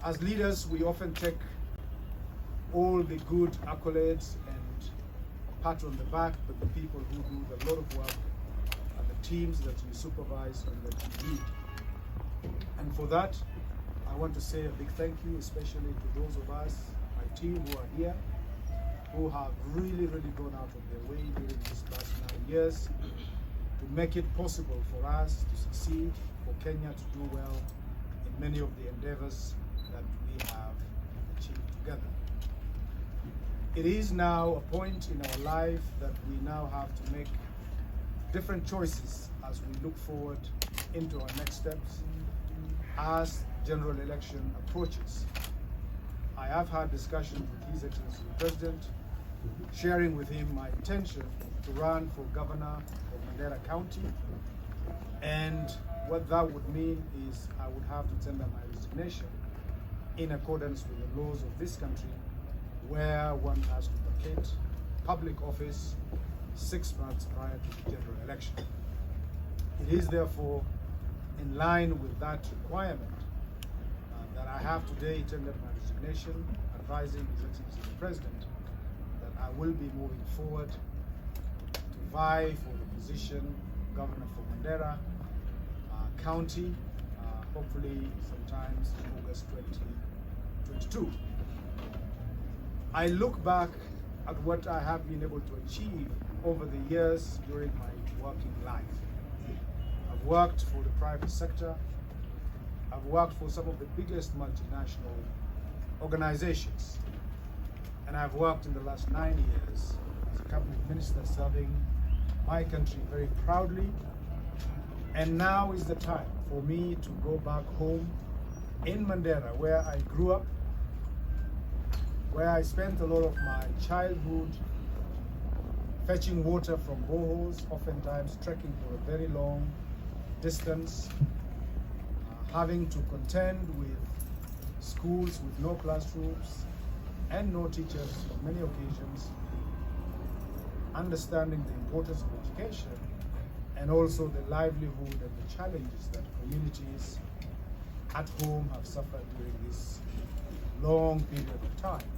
As leaders, we often take all the good accolades and pat on the back, but the people who do a lot of work are the teams that you supervise and that you lead. And for that, I want to say a big thank you, especially to those of us, my team who are here, who have really gone out of their way during these last 9 years to make it possible for us to succeed, for Kenya to do well in many of the endeavors that we have achieved together. It is now a point in our life that we now have to make different choices as we look forward into our next steps as general election approaches. I have had discussions with His Excellency the President, sharing with him my intention to run for governor of Mandera County, and what that would mean is I would have to tender my resignation in accordance with the laws of this country, where one has to vacate public office 6 months prior to the general election. It is therefore in line with that requirement that I have today tendered my resignation, advising His Excellency the President that I will be moving forward to vie for the position of Governor for Mandera County, hopefully sometimes in August 2022. I look back at what I have been able to achieve over the years during my working life. I've worked for the private sector. I've worked for some of the biggest multinational organizations. And I've worked in the last 9 years as a cabinet minister, serving my country very proudly. And now is the time for me to go back home in Mandera, where I grew up, where I spent a lot of my childhood fetching water from boreholes, oftentimes trekking for a very long distance, having to contend with schools with no classrooms and no teachers on many occasions, understanding the importance of education and also the livelihood and the challenges that communities at home have suffered during this long period of time.